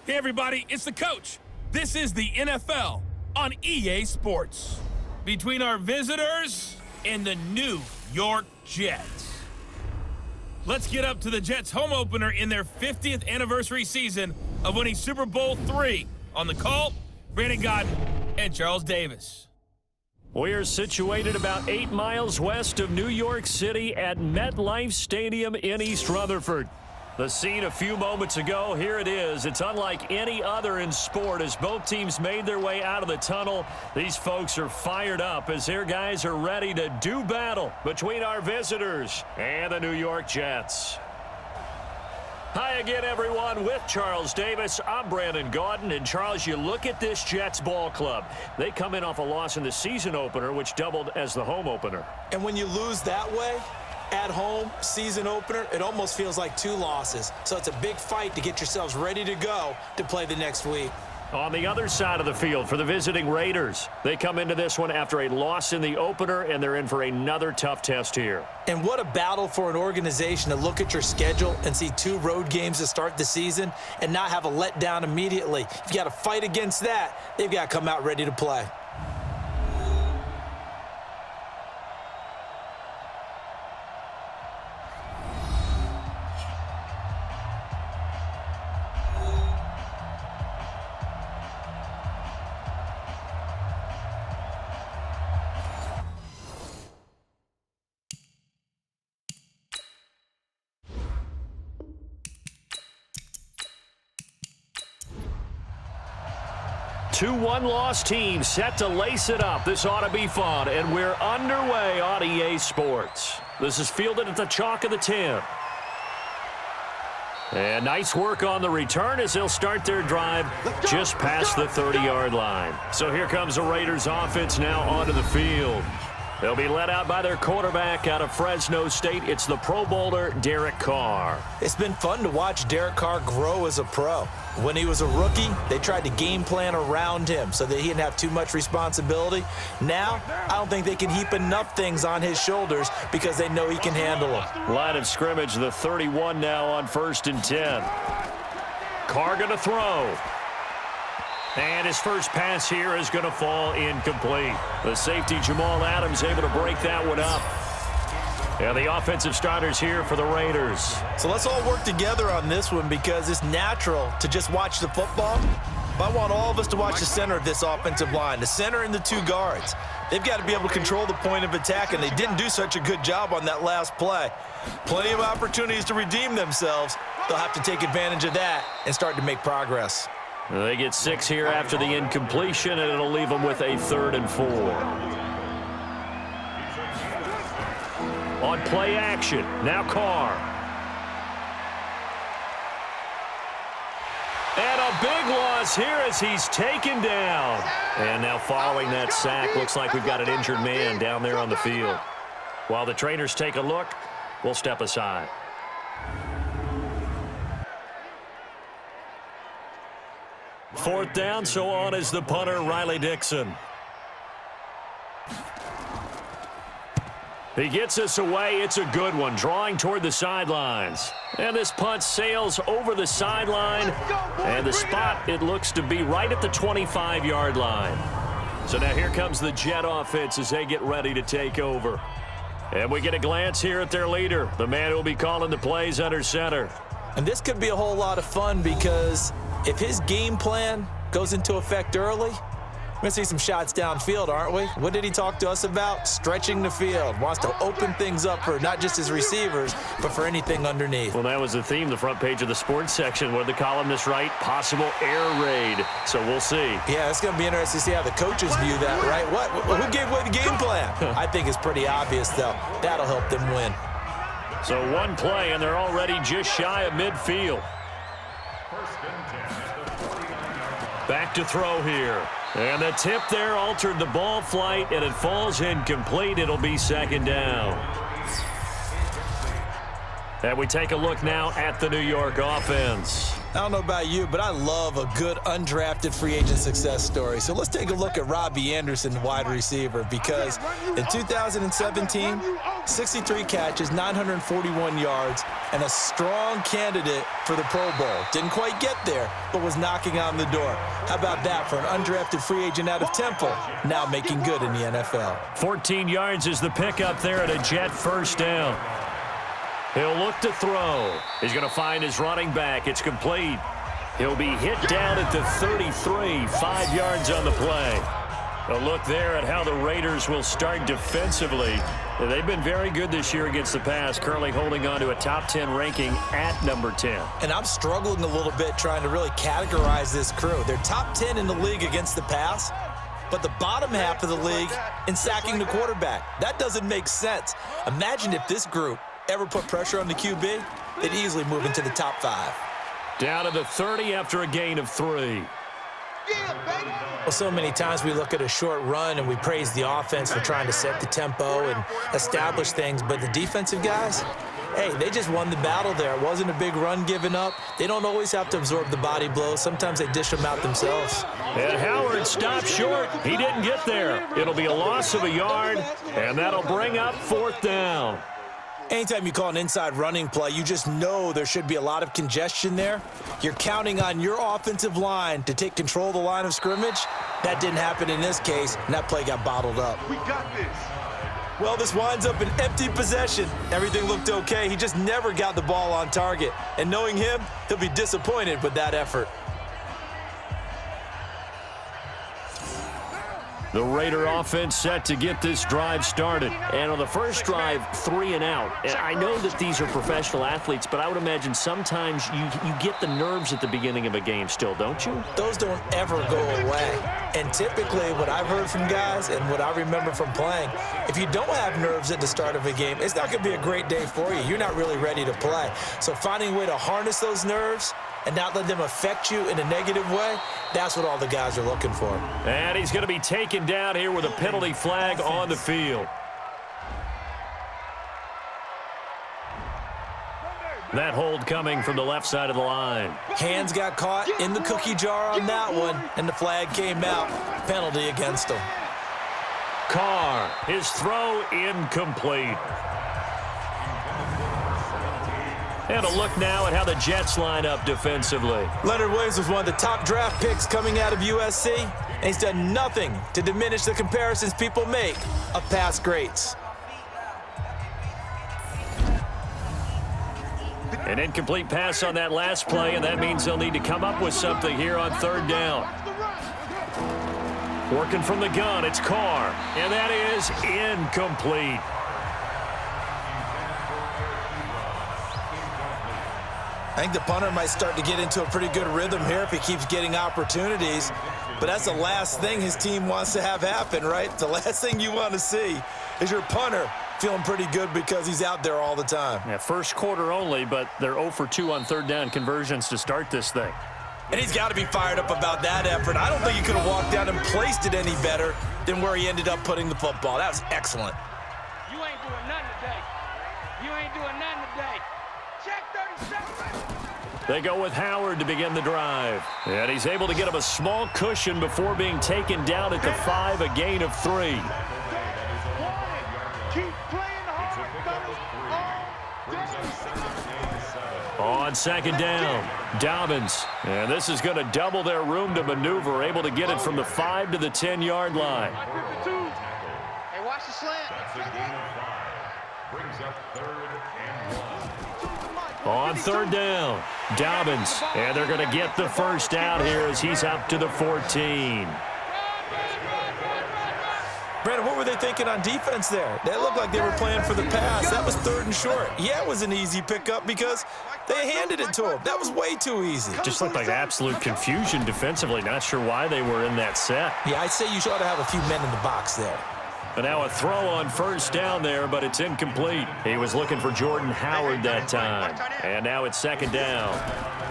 Hey everybody, it's the coach. This is the NFL on EA Sports. Between our visitors and the New York Jets. Let's get up to the Jets' home opener in their 50th anniversary season of winning Super Bowl III. On the call, Brandon Godden and Charles Davis. We're situated about 8 miles west of New York City at MetLife Stadium in East Rutherford. The scene a few moments ago, here it is. It's unlike any other in sport as both teams made their way out of the tunnel. These folks are fired up as their guys are ready to do battle between our visitors and the New York Jets. Hi again, everyone. With Charles Davis, I'm Brandon Godden. And Charles, you look at this Jets ball club. They come in off a loss in the season opener, which doubled as the home opener. And when you lose that way, at home, season opener, it almost feels like 2 losses. So it's a big fight to get yourselves ready to go to play the next week. On the other side of the field for the visiting Raiders, they come into this one after a loss in the opener, and they're in for another tough test here. And what a battle for an organization to look at your schedule and see 2 road games to start the season and not have a letdown immediately. You've got to fight against that. They've got to come out ready to play. Two one-loss teams set to lace it up. This ought to be fun, and we're underway on EA Sports. This is fielded at the chalk of the 10. And nice work on the return as they'll start their drive just past the 30-yard line. So here comes the Raiders offense now onto the field. They'll be led out by their quarterback out of Fresno State. It's the Pro Bowler, Derek Carr. It's been fun to watch Derek Carr grow as a pro. When he was a rookie, they tried to game plan around him so that he didn't have too much responsibility. Now, I don't think they can heap enough things on his shoulders because they know he can handle them. Line of scrimmage, the 31 now on 1st and 10. Carr going to throw. And his first pass here is going to fall incomplete. The safety, Jamal Adams, able to break that one up. And the offensive starters here for the Raiders. So let's all work together on this one because it's natural to just watch the football. But I want all of us to watch the center of this offensive line, the center and the 2 guards. They've got to be able to control the point of attack, and they didn't do such a good job on that last play. Plenty of opportunities to redeem themselves. They'll have to take advantage of that and start to make progress. They get 6 here after the incompletion, and it'll leave them with a 3rd and 4. On play action, now Carr. And a big loss here as he's taken down. And now following that sack, looks like we've got an injured man down there on the field. While the trainers take a look, we'll step aside. Fourth down, so on is the punter, Riley Dixon. He gets us away. It's a good one, drawing toward the sidelines. And this punt sails over the sideline. And the spot, it looks to be right at the 25-yard line. So now here comes the Jet offense as they get ready to take over. And we get a glance here at their leader, the man who will be calling the plays under center. And this could be a whole lot of fun because if his game plan goes into effect early, we're going to see some shots downfield, aren't we? What did he talk to us about? Stretching the field. Wants to open things up for not just his receivers, but for anything underneath. Well, that was the theme, the front page of the sports section. What did the columnist write? Possible air raid. So we'll see. Yeah, it's going to be interesting to see how the coaches view that, right? Who gave away the game plan? I think it's pretty obvious, though. That'll help them win. So one play, and they're already just shy of midfield. Back to throw here. And the tip there altered the ball flight, and it falls incomplete. It'll be 2nd down. And we take a look now at the New York offense. I don't know about you, but I love a good undrafted free agent success story. So let's take a look at Robbie Anderson, the wide receiver, because in 2017, 63 catches, 941 yards, and a strong candidate for the Pro Bowl. Didn't quite get there, but was knocking on the door. How about that for an undrafted free agent out of Temple, now making good in the NFL? 14 yards is the pickup there at a Jet first down. He'll look to throw. He's going to find his running back. It's complete. He'll be hit down at the 33, 5 yards on the play. A look there at how the Raiders will start defensively. They've been very good this year against the pass, currently holding on to a top 10 ranking at number 10. And I'm struggling a little bit trying to really categorize this crew. They're top 10 in the league against the pass, but the bottom half of the league in sacking the quarterback. That doesn't make sense. Imagine if this group ever put pressure on the QB, they'd easily move into the top 5. Down to the 30 after a gain of 3. Well, so many times we look at a short run and we praise the offense for trying to set the tempo and establish things, but the defensive guys, hey, they just won the battle there. It wasn't a big run given up. They don't always have to absorb the body blows. Sometimes they dish them out themselves. And Howard stopped short. He didn't get there. It'll be a loss of a yard, and that'll bring up 4th down. Anytime you call an inside running play, you just know there should be a lot of congestion there. You're counting on your offensive line to take control of the line of scrimmage. That didn't happen in this case, and that play got bottled up. We got this. Well, this winds up an empty possession. Everything looked okay. He just never got the ball on target. And knowing him, he'll be disappointed with that effort. The Raider offense set to get this drive started. And on the first drive, 3 and out. And I know that these are professional athletes, but I would imagine sometimes you get the nerves at the beginning of a game still, don't you? Those don't ever go away. And typically what I've heard from guys and what I remember from playing, if you don't have nerves at the start of a game, it's not going to be a great day for you. You're not really ready to play. So finding a way to harness those nerves and not let them affect you in a negative way, that's what all the guys are looking for. And he's going to be taken down here with a penalty flag on the field. That hold coming from the left side of the line. Hands got caught in the cookie jar on that one, and the flag came out. Penalty against him. Carr, his throw incomplete. And a look now at how the Jets line up defensively. Leonard Williams was one of the top draft picks coming out of USC, and he's done nothing to diminish the comparisons people make of past greats. An incomplete pass on that last play, and that means they'll need to come up with something here on 3rd down. Working from the gun, it's Carr, and that is incomplete. I think the punter might start to get into a pretty good rhythm here if he keeps getting opportunities. But that's the last thing his team wants to have happen, right? The last thing you want to see is your punter feeling pretty good because he's out there all the time. Yeah, first quarter only, but they're 0 for 2 on 3rd down conversions to start this thing. And he's got to be fired up about that effort. I don't think he could have walked down and placed it any better than where he ended up putting the football. That was excellent. You ain't doing nothing today. You ain't doing nothing today. Check 37. They go with Howard to begin the drive. And he's able to get him a small cushion before being taken down at the 5, a gain of 3. Keep playing hard, fellas. On 2nd down, Dobbins. And this is going to double their room to maneuver, able to get it from the 5 to the 10-yard line. Hey, watch the slant. Brings up 3rd and 1. On 3rd down, Dobbins. And they're going to get the first out here as he's up to the 14. Brandon, what were they thinking on defense there? They looked like they were playing for the pass. That was 3rd and short. Yeah, it was an easy pickup because they handed it to him. That was way too easy. Just looked like absolute confusion defensively. Not sure why they were in that set. Yeah, I'd say you ought to have a few men in the box there. But now a throw on 1st down there, but it's incomplete. He was looking for Jordan Howard that time. And now it's 2nd down.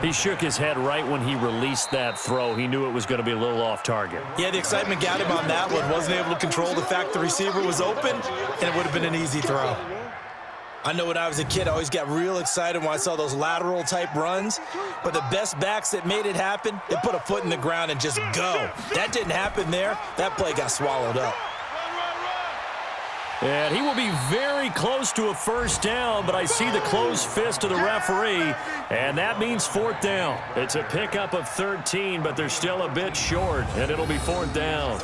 He shook his head right when he released that throw. He knew it was going to be a little off target. Yeah, the excitement got him on that one. Wasn't able to control the fact the receiver was open, and it would have been an easy throw. I know when I was a kid, I always got real excited when I saw those lateral type runs. But the best backs that made it happen, they put a foot in the ground and just go. That didn't happen there. That play got swallowed up. And he will be very close to a first down, but I see the closed fist of the referee, and that means fourth down. It's a pickup of 13, but they're still a bit short, and it'll be fourth down.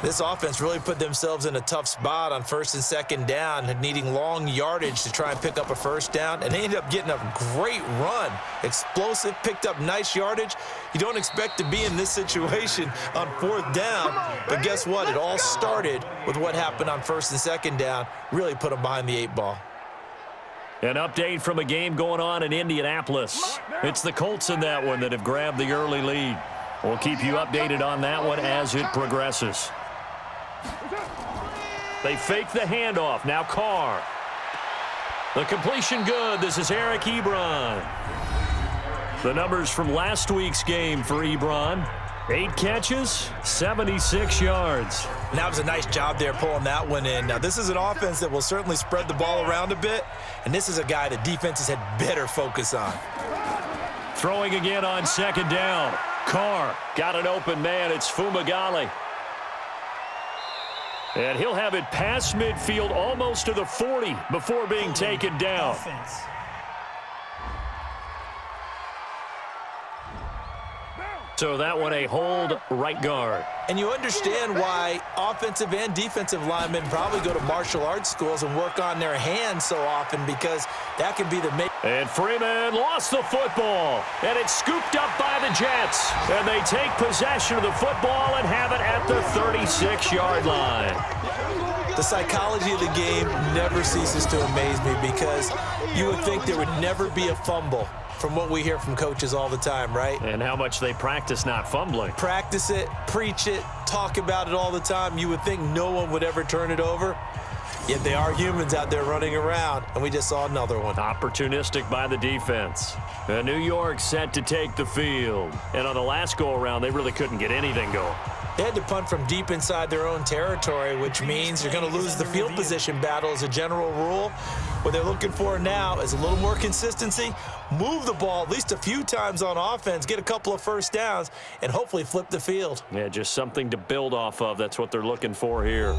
This offense really put themselves in a tough spot on first and second down, needing long yardage to try and pick up a first down, and they ended up getting a great run. Explosive, picked up nice yardage. You don't expect to be in this situation on fourth down, but guess what? It all started with what happened on first and second down, really put them behind the 8-ball. An update from a game going on in Indianapolis. It's the Colts in that one that have grabbed the early lead. We'll keep you updated on that one as it progresses. They fake the handoff. Now Carr. The completion good. This is Eric Ebron. The numbers from last week's game for Ebron. 8 catches, 76 yards. And that was a nice job there pulling that one in. Now, this is an offense that will certainly spread the ball around a bit, and this is a guy that defenses had better focus on. Throwing again on second down. Carr got an open man. It's Fumagalli. And he'll have it past midfield almost to the 40 before being taken down. So that one a hold right guard. And you understand why offensive and defensive linemen probably go to martial arts schools and work on their hands so often, because that can be the main. And Freeman lost the football. And it's scooped up by the Jets. And they take possession of the football and have it at the 36-yard line. The psychology of the game never ceases to amaze me, because you would think there would never be a fumble from what we hear from coaches all the time, right? And how much they practice not fumbling. Practice it, preach it, talk about it all the time. You would think no one would ever turn it over. Yet they are humans out there running around, and we just saw another one. Opportunistic by the defense. And New York set to take the field. And on the last go-around, they really couldn't get anything going. They had to punt from deep inside their own territory, which means you're going to lose the field position battle as a general rule. What they're looking for now is a little more consistency, move the ball at least a few times on offense, get a couple of first downs, and hopefully flip the field. Yeah, just something to build off of. That's what they're looking for here.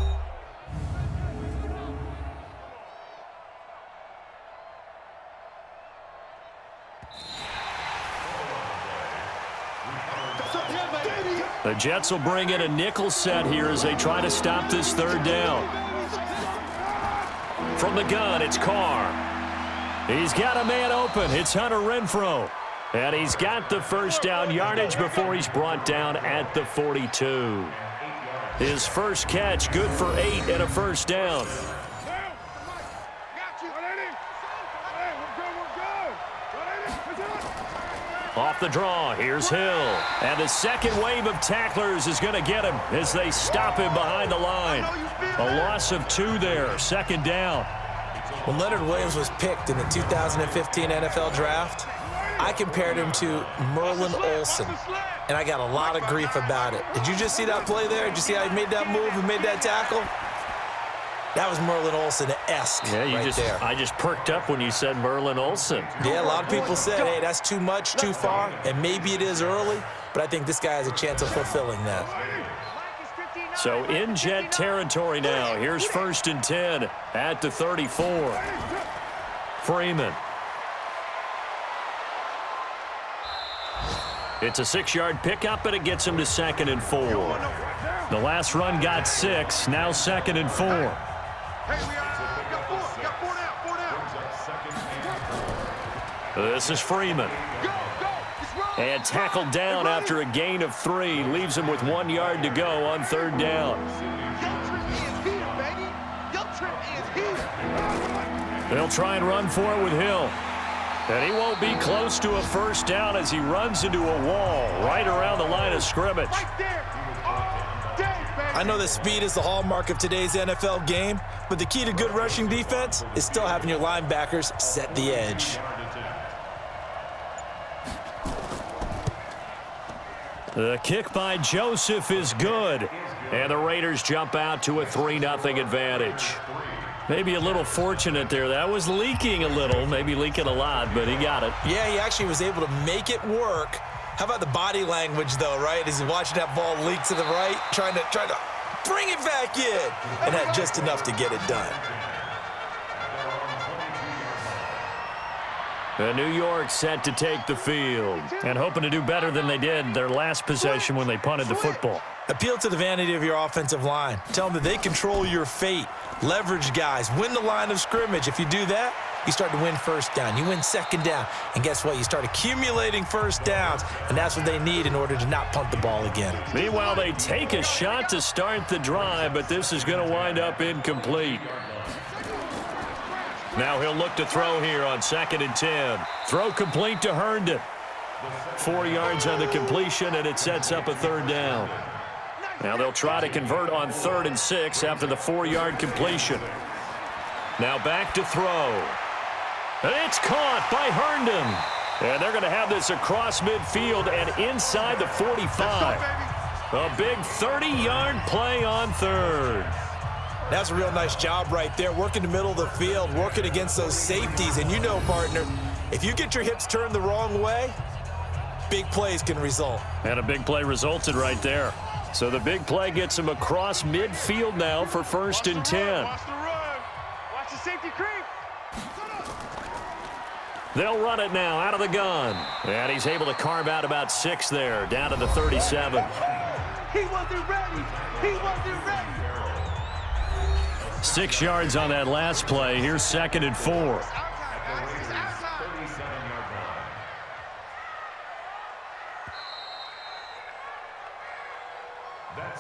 The Jets will bring in a nickel set here as they try to stop this third down. From the gun, it's Carr. He's got a man open. It's Hunter Renfrow. And he's got the first down yardage before he's brought down at the 42. His first catch, good for 8 and a first down. Off the draw, here's Hill. And the second wave of tacklers is going to get him as they stop him behind the line. A loss of 2 there, second down. When Leonard Williams was picked in the 2015 NFL Draft, I compared him to Merlin Olsen, and I got a lot of grief about it. Did you just see that play there? Did you see how he made that move and made that tackle? That was Merlin Olsen-esque there. I just perked up when you said Merlin Olsen. Yeah, a lot of people said, hey, that's too much, too far, and maybe it is early, but I think this guy has a chance of fulfilling that. So in Jet territory now. Here's 1st and 10 at the 34. Freeman. It's a 6-yard pickup, and it gets him to 2nd and 4. The last run got 6, now 2nd and 4. This is Freeman. And tackled down after a gain of 3. Leaves him with 1 yard to go on 3rd down. They'll try and run for it with Hill. And he won't be close to a first down as he runs into a wall right around the line of scrimmage. I know that speed is the hallmark of today's NFL game, but the key to good rushing defense is still having your linebackers set the edge. The kick by Joseph is good. And the Raiders jump out to a 3-0 advantage. Maybe a little fortunate there. That was leaking a little, maybe leaking a lot, but he got it. Yeah, he actually was able to make it work. How about the body language, though, right? As he's watching that ball leak to the right, trying to bring it back in, and had just enough to get it done. New York set to take the field and hoping to do better than they did their last possession when they punted the football. Appeal to the vanity of your offensive line. Tell them that they control your fate. Leverage guys. Win the line of scrimmage. If you do that, you start to win first down. You win second down. And guess what? You start accumulating first downs, and that's what they need in order to not punt the ball again. Meanwhile, they take a shot to start the drive, but this is going to wind up incomplete. Now he'll look to throw here on 2nd and 10. Throw complete to Herndon. 4 yards on the completion, and it sets up a 3rd down. Now they'll try to convert on 3rd and 6 after the 4-yard completion. Now back to throw. And it's caught by Herndon. And they're going to have this across midfield and inside the 45. A big 30-yard play on 3rd. That's a real nice job right there, working the middle of the field, working against those safeties. And you know, partner, if you get your hips turned the wrong way, big plays can result. And a big play resulted right there. So the big play gets him across midfield now for 1st and 10. Watch the run. Watch the safety creep. They'll run it now out of the gun. And he's able to carve out about 6 there, down to the 37. He wasn't ready. He wasn't ready. 6 yards on that last play. Here's 2nd and 4.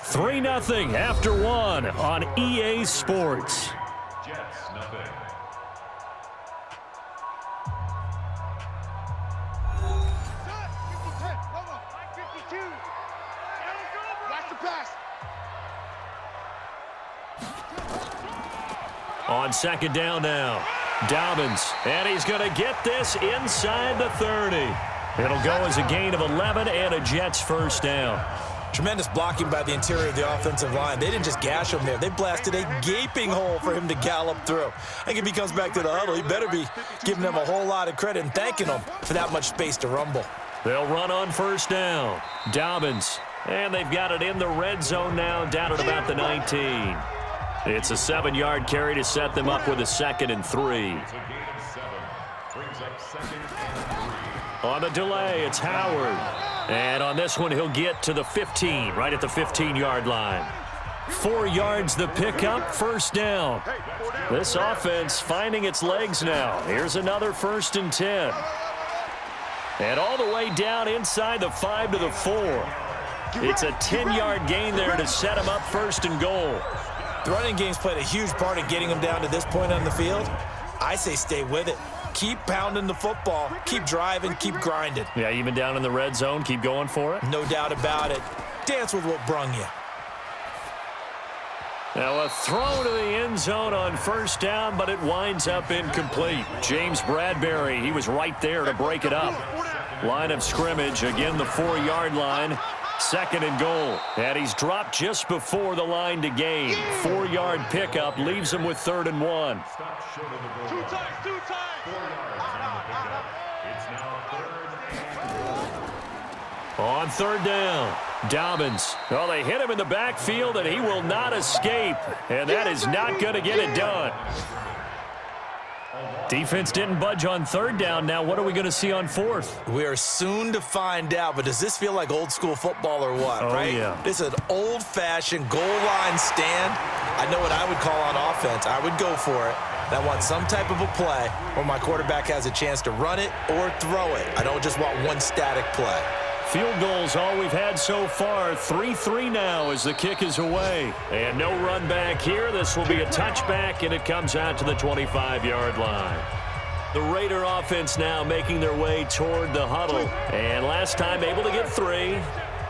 3-0 after 1 on EA Sports. Jets, nothing. Watch the pass. On 2nd down now, Dobbins, and he's going to get this inside the 30. It'll go as a gain of 11 and a Jets 1st down. Tremendous blocking by the interior of the offensive line. They didn't just gash him there. They blasted a gaping hole for him to gallop through. I think if he comes back to the huddle, he better be giving them a whole lot of credit and thanking them for that much space to rumble. They'll run on 1st down. Dobbins, and they've got it in the red zone now, down at about the 19. It's a 7-yard carry to set them up with a 2nd and 3. It's a gain of 7. Brings up 2nd and 3. On the delay, it's Howard. And on this one, he'll get to the 15, right at the 15-yard line. 4 yards the pickup, 1st down. This offense finding its legs now. Here's another 1st and 10. And all the way down inside the 5 to the 4. It's a 10-yard gain there to set him up 1st and goal. The running game's played a huge part in getting them down to this point on the field. I say stay with it. Keep pounding the football. Keep driving. Keep grinding. Yeah, even down in the red zone, keep going for it. No doubt about it. Dance with what brung you. Now a throw to the end zone on 1st down, but it winds up incomplete. James Bradbury, he was right there to break it up. Line of scrimmage, again the 4-yard line. 2nd and goal. And he's dropped just before the line to gain. 4-yard pickup leaves him with 3rd and 1. Stop short of the goal. 2 times, 2 times. 4 yards on the pickup. It's now 3rd and 4. On 3rd down, Dobbins. Well, they hit him in the backfield, and he will not escape. And that is not going to get it done. Defense didn't budge on 3rd down. Now what are we going to see on 4th? We are soon to find out, but does this feel like old school football or what, right? Yeah. This is an old-fashioned goal line stand. I know what I would call on offense. I would go for it. I want some type of a play where my quarterback has a chance to run it or throw it. I don't just want one static play. Field goals all we've had so far. 3-3 now as the kick is away. And no run back here. This will be a touchback, and it comes out to the 25-yard line. The Raider offense now making their way toward the huddle. And last time able to get 3.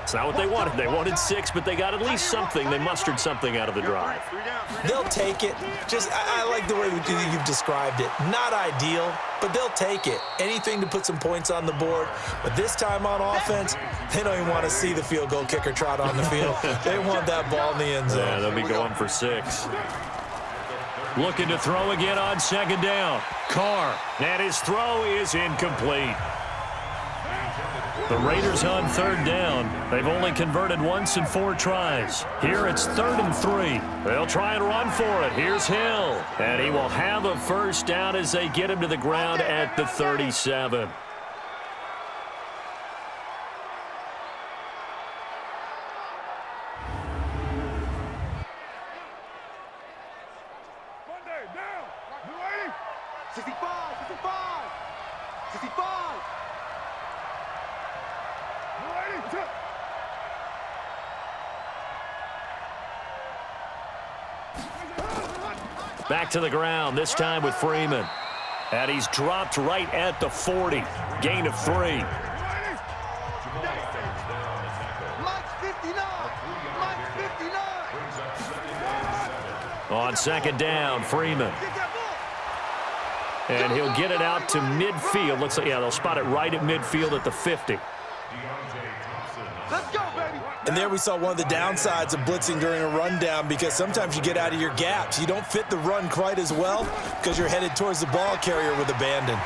It's not what they wanted. They wanted 6, but they got at least something. They mustered something out of the drive. They'll take it. I like the way you've described it. Not ideal, but they'll take it. Anything to put some points on the board. But this time on offense, they don't even want to see the field goal kicker trot on the field. They want that ball in the end zone. Yeah, they'll be going for 6. Looking to throw again on second down. Carr. And his throw is incomplete. The Raiders on third down. They've only converted once in 4 tries. Here it's 3rd and 3. They'll try and run for it. Here's Hill. And he will have a first down as they get him to the ground at the 37. Back to the ground, this time with Freeman. And he's dropped right at the 40. Gain of 3. On second down, Freeman. And he'll get it out to midfield. Looks like, yeah, they'll spot it right at midfield at the 50. Let's go, baby. And there we saw one of the downsides of blitzing during a rundown, because sometimes you get out of your gaps. You don't fit the run quite as well because you're headed towards the ball carrier with abandon.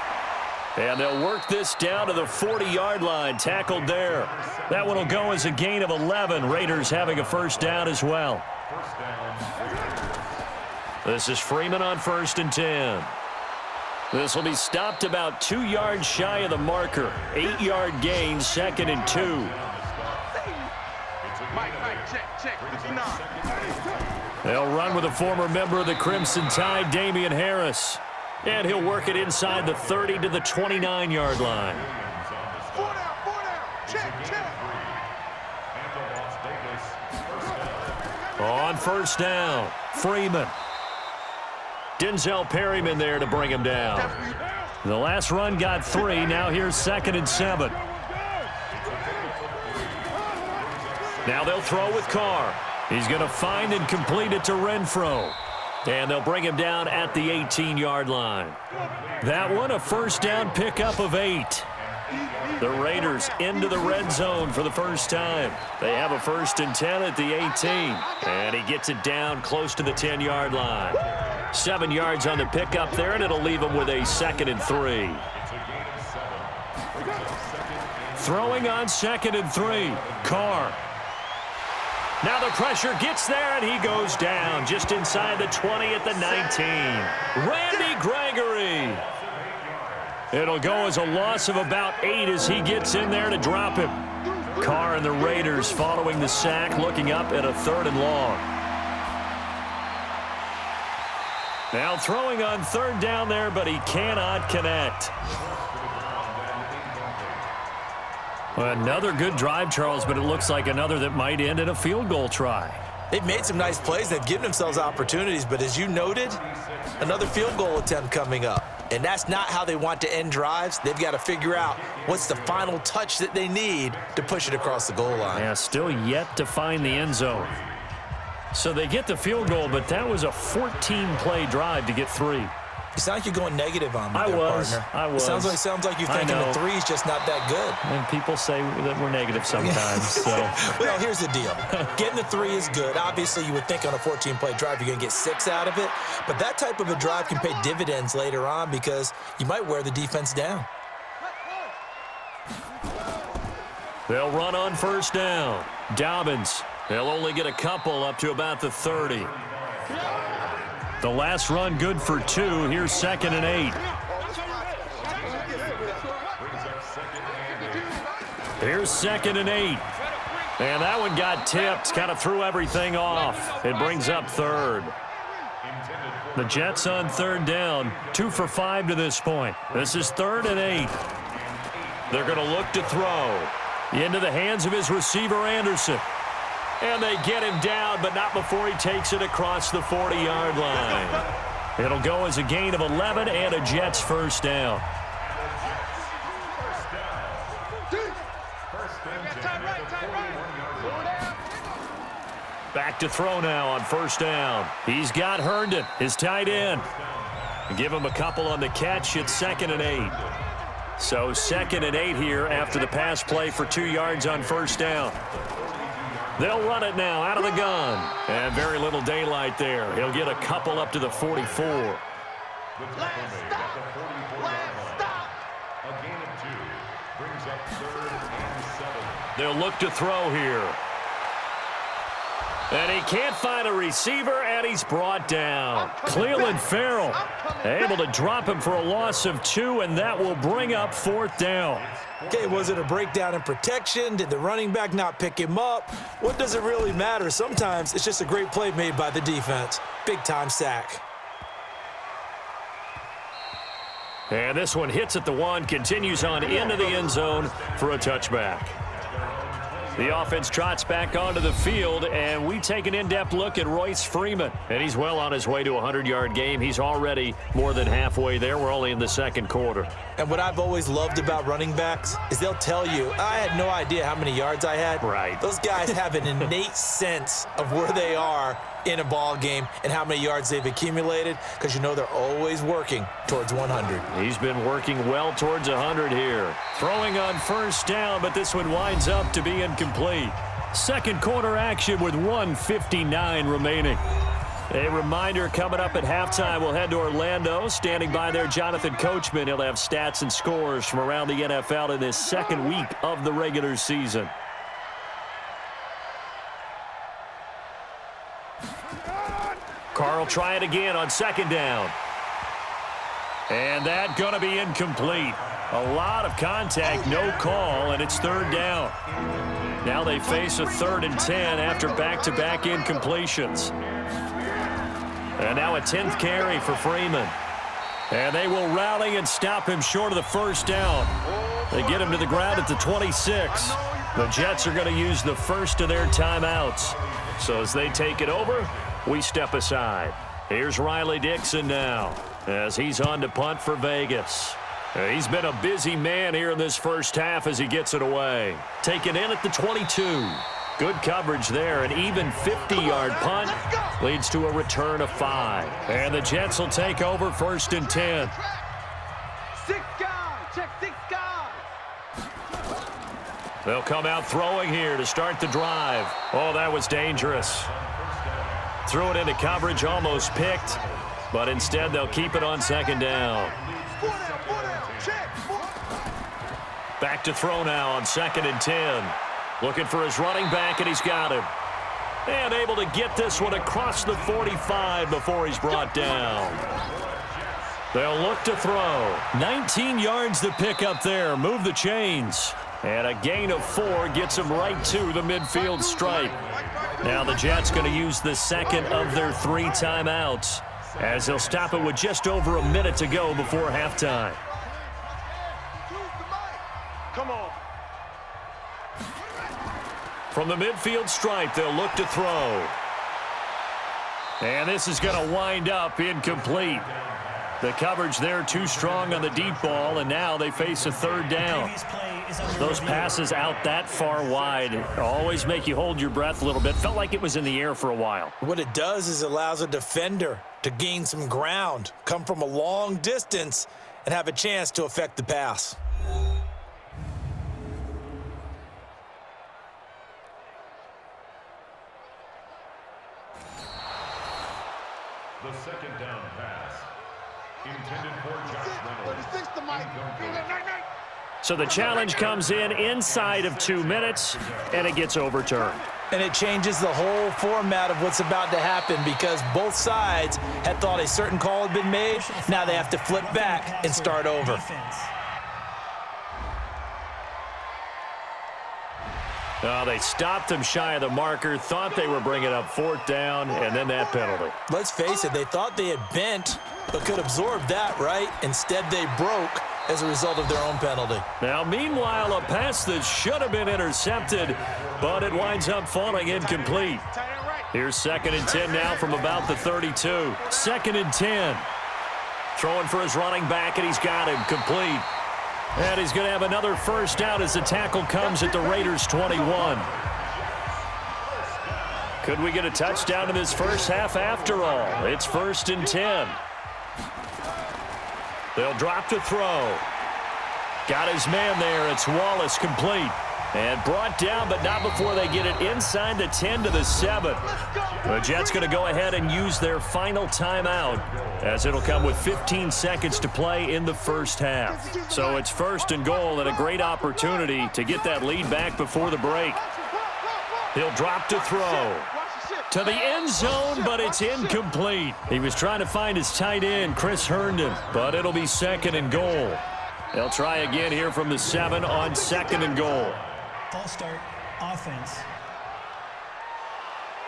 And they'll work this down to the 40-yard line, tackled there. That one will go as a gain of 11. Raiders having a first down as well. This is Freeman on 1st and 10. This will be stopped about 2 yards shy of the marker. 8-yard gain, 2nd and 2. Mike, check. 59. They'll run with a former member of the Crimson Tide, Damian Harris. And he'll work it inside the 30 to the 29-yard line. 4 down. Check. On first down, Freeman. Denzel Perryman there to bring him down. The last run got 3. Now here's 2nd and 7. Now they'll throw with Carr. He's going to find and complete it to Renfro. And they'll bring him down at the 18-yard line. That one, a first down pickup of 8. The Raiders into the red zone for the first time. They have a 1st and 10 at the 18. And he gets it down close to the 10-yard line. 7 yards on the pickup there, and it'll leave him with a 2nd and 3. Throwing on 2nd and 3. Carr. Now the pressure gets there, and he goes down just inside the 20 at the 19. Randy Gregory. It'll go as a loss of about 8 as he gets in there to drop him. Carr and the Raiders following the sack, looking up at a 3rd and long. Now throwing on 3rd down there, but he cannot connect. Another good drive, Charles, but it looks like another that might end in a field goal try. They've made some nice plays. They've given themselves opportunities, but as you noted, another field goal attempt coming up. And that's not how they want to end drives. They've got to figure out what's the final touch that they need to push it across the goal line. Yeah, still yet to find the end zone. So they get the field goal, but that was a 14-play drive to get 3. You sound like you're going negative on me, I was. It sounds like you're thinking the 3's just not that good. And people say that we're negative sometimes. So. Well, here's the deal. Getting the 3 is good. Obviously, you would think on a 14-play drive you're going to get 6 out of it. But that type of a drive can pay dividends later on because you might wear the defense down. They'll run on first down. Dobbins. They'll only get a couple up to about the 30. The last run good for 2. Here's 2nd and 8. Here's 2nd and 8. And that one got tipped. Kind of threw everything off. It brings up 3rd. The Jets on 3rd down. 2 for 5 to this point. This is 3rd and 8. They're going to look to throw. Into the hands of his receiver, Anderson. And they get him down, but not before he takes it across the 40-yard line. It'll go as a gain of 11 and a Jets first down. Back to throw now on first down. He's got Herndon, his tight end. Give him a couple on the catch. It's 2nd and 8. So 2nd and 8 here after the pass play for 2 yards on first down. They'll run it now out of the gun. And very little daylight there. He'll get a couple up to the 44. The tackle made at the 44-yard line. A gain of 2 brings up 3rd and 7. They'll look to throw here. And he can't find a receiver, and he's brought down. Cleveland Farrell able to drop him for a loss of 2, and that will bring up 4th down. Okay, was it a breakdown in protection? Did the running back not pick him up? What does it really matter? Sometimes it's just a great play made by the defense. Big-time sack. And this one hits at the 1, continues on into the end zone for a touchback. The offense trots back onto the field, and we take an in-depth look at Royce Freeman. And he's well on his way to a 100-yard game. He's already more than halfway there. We're only in the 2nd quarter. And what I've always loved about running backs is they'll tell you, I had no idea how many yards I had. Right. Those guys have an innate sense of where they are in a ball game and how many yards they've accumulated, because you know they're always working towards 100. He's been working well towards 100 here. Throwing on 1st down, but this one winds up to be incomplete. 2nd quarter action with 1:59 remaining. A reminder coming up at halftime, we'll head to Orlando. Standing by there, Jonathan Coachman. He'll have stats and scores from around the NFL in this 2nd week of the regular season. Carl try it again on 2nd down. And that going to be incomplete. A lot of contact, no call, and it's 3rd down. Now they face a 3rd and 10 after back-to-back incompletions. And now a 10th carry for Freeman. And they will rally and stop him short of the 1st down. They get him to the ground at the 26. The Jets are going to use the first of their timeouts. So as they take it over, we step aside. Here's Riley Dixon now as he's on to punt for Vegas. He's been a busy man here in this first half as he gets it away. Taken in at the 22. Good coverage there. An even 50-yard punt leads to a return of 5. And the Jets will take over 1st and 10. 6 guys. Check 6 guys. They'll come out throwing here to start the drive. Oh, that was dangerous. Threw it into coverage, almost picked, but instead they'll keep it on 2nd down. Back to throw now on 2nd and 10. Looking for his running back, and he's got him. And able to get this one across the 45 before he's brought down. They'll look to throw. 19 yards to pick up there. Move the chains. And a gain of 4 gets him right to the midfield stripe. Now the Jets going to use the 2nd of their 3 timeouts, as they'll stop it with just over a minute to go before halftime. Come on. From the midfield stripe, they'll look to throw. And this is going to wind up incomplete. The coverage there too strong on the deep ball, and now they face a 3rd down. Those passes out that far wide always make you hold your breath a little bit. Felt like it was in the air for a while. What it does is it allows a defender to gain some ground, come from a long distance, and have a chance to affect the pass. The 2nd down pass. Intended for Josh Reynolds. So the challenge comes in inside of 2 minutes, and it gets overturned. And it changes the whole format of what's about to happen, because both sides had thought a certain call had been made. Now they have to flip back and start over. They stopped him shy of the marker, thought they were bringing up 4th down, and then that penalty. Let's face it, they thought they had bent, but could absorb that, right? Instead, they broke as a result of their own penalty. Now, meanwhile, a pass that should have been intercepted, but it winds up falling incomplete. Here's 2nd and 10 now from about the 32. 2nd and 10. Throwing for his running back, and he's got him complete. And he's going to have another 1st down as the tackle comes at the Raiders' 21. Could we get a touchdown in this first half after all? It's 1st and 10. They'll drop to throw. Got his man there. It's Wallace complete. And brought down, but not before they get it inside the 10 to the 7. The Jets going to go ahead and use their final timeout, as it'll come with 15 seconds to play in the first half. So it's 1st and goal, and a great opportunity to get that lead back before the break. He'll drop to throw to the end zone, but it's incomplete. He was trying to find his tight end, Chris Herndon, but it'll be 2nd and goal. They'll try again here from the 7 on 2nd and goal. False start, offense.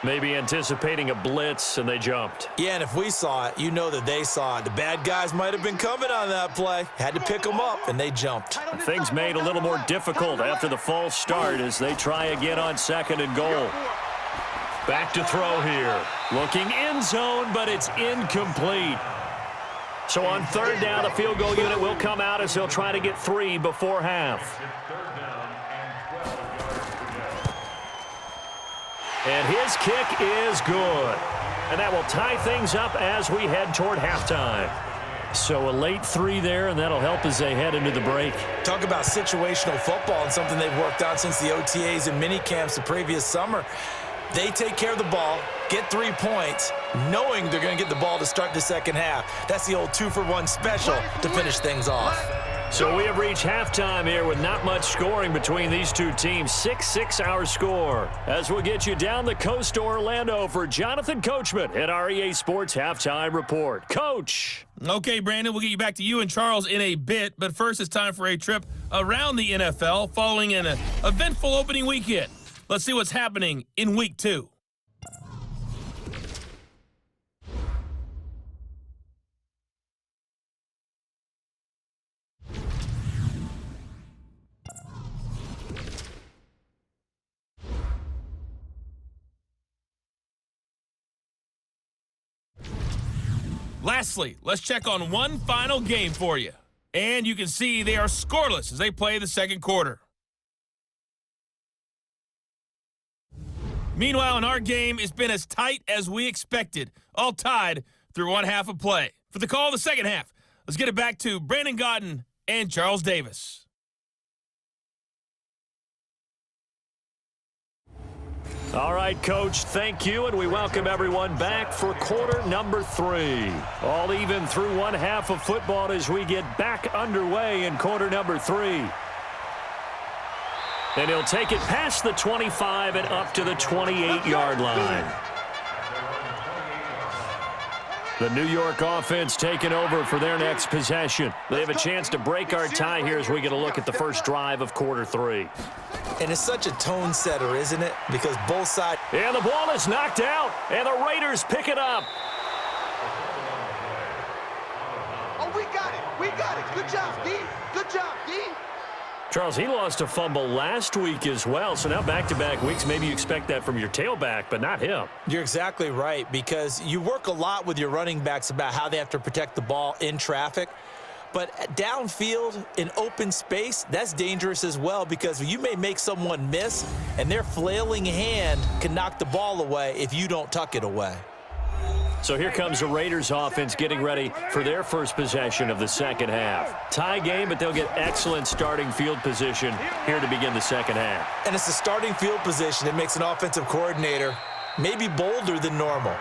Maybe anticipating a blitz, and they jumped. Yeah, and if we saw it, you know that they saw it. The bad guys might have been coming on that play. Had to pick them up, and they jumped. Things made a little more difficult after the false start as they try again on 2nd and goal. Back to throw here. Looking end zone, but it's incomplete. So on 3rd down, the field goal unit will come out as they'll try to get 3 before half. And his kick is good. And that will tie things up as we head toward halftime. So a late 3 there, and that'll help as they head into the break. Talk about situational football and something they've worked on since the OTAs and mini camps the previous summer. They take care of the ball, get 3 points, knowing they're going to get the ball to start the second half. That's the old 2-for-1 special to finish things off. So we have reached halftime here with not much scoring between these two teams. 6-6 our score. As we'll get you down the coast to Orlando for Jonathan Coachman at our EA Sports Halftime Report. Coach. Okay, Brandon, we'll get you back to you and Charles in a bit, but first it's time for a trip around the NFL following an eventful opening weekend. Let's see what's happening in Week 2. Lastly, let's check on one final game for you. And you can see they are scoreless as they play the second quarter. Meanwhile, in our game, it's been as tight as we expected, all tied through one half of play. For the call of the second half, let's get it back to Brandon Godden and Charles Davis. All right, Coach, thank you, and we welcome everyone back for quarter number 3. All even through one half of football as we get back underway in quarter number 3. And he'll take it past the 25 and up to the 28-yard line. The New York offense taking over for their next possession. They have a chance to break our tie here as we get a look at the first drive of quarter 3. And it's such a tone setter, isn't it? Because both sides... And the ball is knocked out, and the Raiders pick it up. Oh, we got it. We got it. Good job, D. Good job, D. Charles, he lost a fumble last week as well, so now back-to-back weeks, maybe you expect that from your tailback, but not him. You're exactly right, because you work a lot with your running backs about how they have to protect the ball in traffic. But downfield in open space, that's dangerous as well, because you may make someone miss, and their flailing hand can knock the ball away if you don't tuck it away. So here comes the Raiders offense getting ready for their first possession of the second half. Tie game, but they'll get excellent starting field position here to begin the second half. And it's the starting field position that makes an offensive coordinator maybe bolder than normal.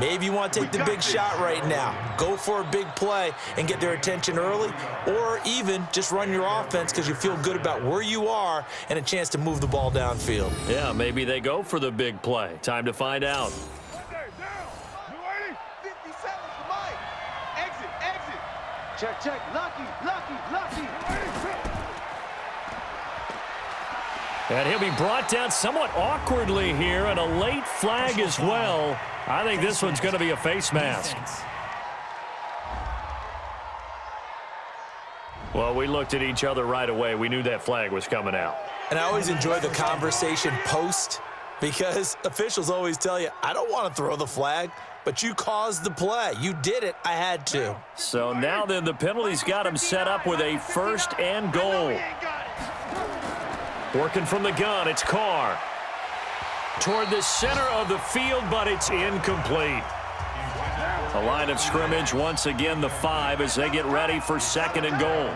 Maybe you want to take the big shot right now. Go for a big play and get their attention early, or even just run your offense because you feel good about where you are and a chance to move the ball downfield. Yeah, maybe they go for the big play. Time to find out. Check, check. Lucky. And he'll be brought down somewhat awkwardly here, and a late flag as well. I think this one's going to be a face mask. Well, we looked at each other right away. We knew that flag was coming out. And I always enjoy the conversation post, because officials always tell you, I don't want to throw the flag, but you caused the play. You did it. I had to. So now then the penalty's got him set up with a 1st and goal. Working from the gun, it's Carr. Toward the center of the field, but it's incomplete. The line of scrimmage, once again, the 5 as they get ready for 2nd and goal.